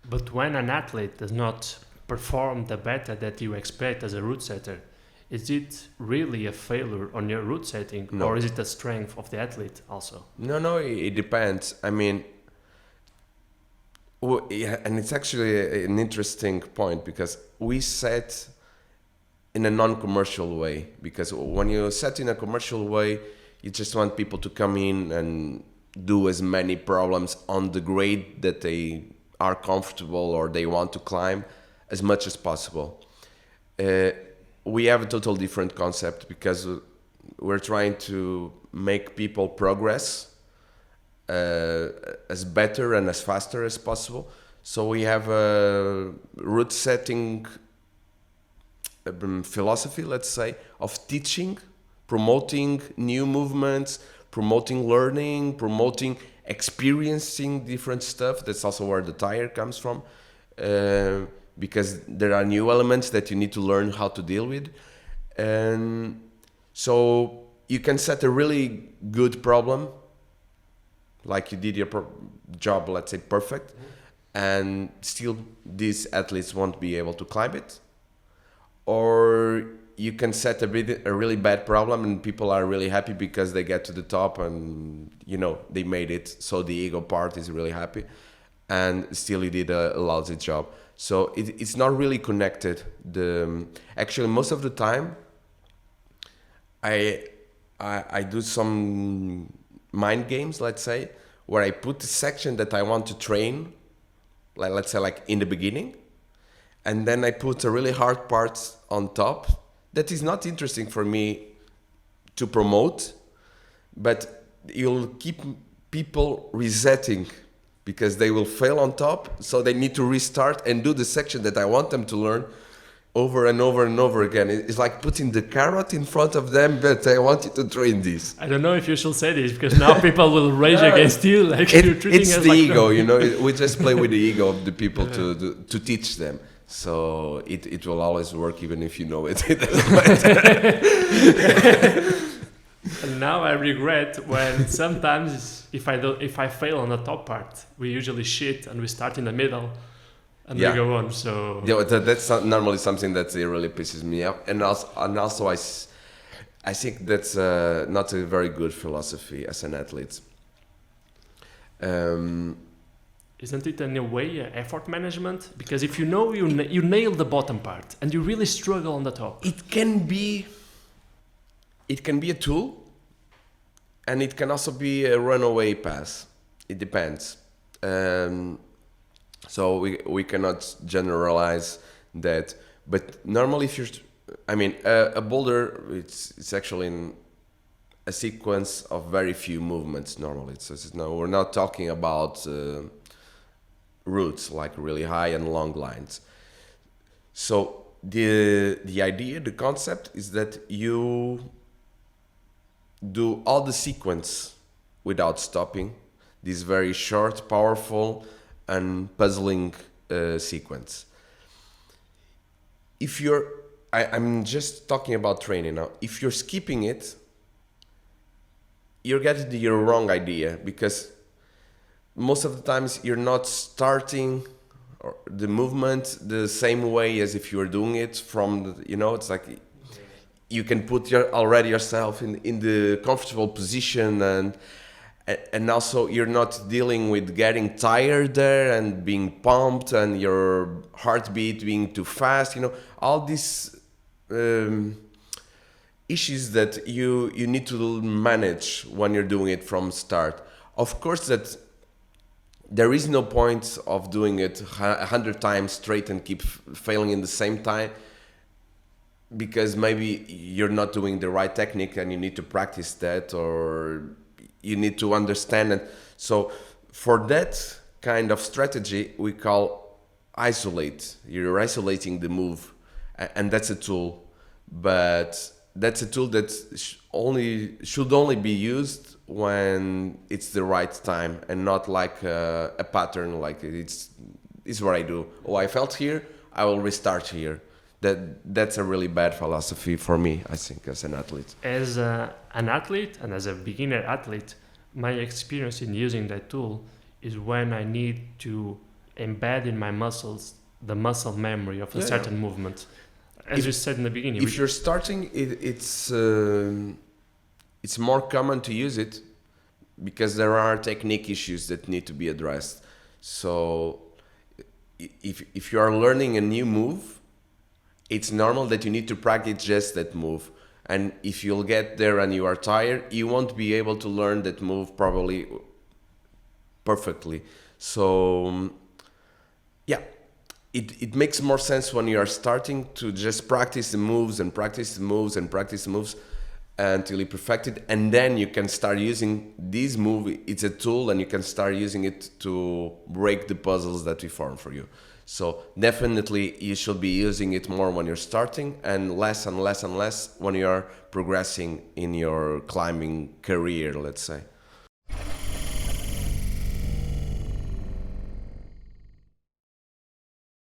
But when an athlete does not perform the beta that you expect as a route setter, is it really a failure on your route setting, No, or is it a strength of the athlete also? no, it depends. I mean, yeah, and it's actually an interesting point because we set in a non-commercial way. Because when you set in a commercial way, you just want people to come in and do as many problems on the grade that they are comfortable or they want to climb as much as possible. Uh, we have a total different concept because we're trying to make people progress as better and as faster as possible. So we have a route setting philosophy, let's say, of teaching, promoting new movements, promoting learning, promoting experiencing different stuff. That's also where the tire comes from, because there are new elements that you need to learn how to deal with. And so you can set a really good problem, like you did your job, let's say, perfect, and still these athletes won't be able to climb it. Or you can set a really bad problem and people are really happy because they get to the top and they made it, so the ego part is really happy, and still you did a lousy job. So it's not really connected. Actually most of the time I do some mind games, let's say, where I put the section that I want to train, like let's say like in the beginning, and then I put a really hard part on top that is not interesting for me to promote, but you'll keep people resetting because they will fail on top, so they need to restart and do the section that I want them to learn over and over and over again. It's like putting the carrot in front of them, but I want you to train this. I don't know if you should say this because now people will rage against you. Like you're treating it's us the like ego, we just play with the ego of the people to teach them. So it will always work even if you know it. It doesn't matter. And now I regret when sometimes if I fail on the top part, we usually shit and we start in the middle and we go on. So yeah, that's normally something that really pisses me off, and also I think that's not a very good philosophy as an athlete. Isn't it in a way effort management? Because if you know you nail the bottom part and you really struggle on the top, it can be a tool, and it can also be a runaway path. It depends. So we cannot generalize that. But normally, if you're, a boulder, it's actually in a sequence of very few movements. Normally, we're not talking about routes like really high and long lines. So the idea, the concept is that you do all the sequence without stopping. This very short, powerful, and puzzling sequence. If I'm just talking about training now. If you're skipping it, you're getting the wrong idea, because most of the times you're not starting the movement the same way as if you were doing it from it's like you can put already yourself in the comfortable position, and also you're not dealing with getting tired there and being pumped and your heartbeat being too fast, all these issues that you need to manage when you're doing it from start. Of course that there is no point of doing it 100 times straight and keep failing in the same time, because maybe you're not doing the right technique and you need to practice that, or you need to understand it. So for that kind of strategy, we call isolate. You're isolating the move, and that's a tool. But that's a tool that should only be used when it's the right time, and not like a pattern, like it's what I do. Oh, I felt here, I will restart here. That's a really bad philosophy for me, I think, as an athlete. As an athlete and as a beginner athlete, my experience in using that tool is when I need to embed in my muscles the muscle memory of a certain movement. As you said in the beginning, if you're starting, it's more common to use it because there are technique issues that need to be addressed. So if you are learning a new move, it's normal that you need to practice just that move. And if you'll get there and you are tired, you won't be able to learn that move probably perfectly. So yeah, it makes more sense when you are starting to just practice the moves and practice the moves and practice the moves until you perfect it, and then you can start using this move. It's a tool, and you can start using it to break the puzzles that we form for you. So definitely you should be using it more when you're starting, and less and less and less when you are progressing in your climbing career, let's say.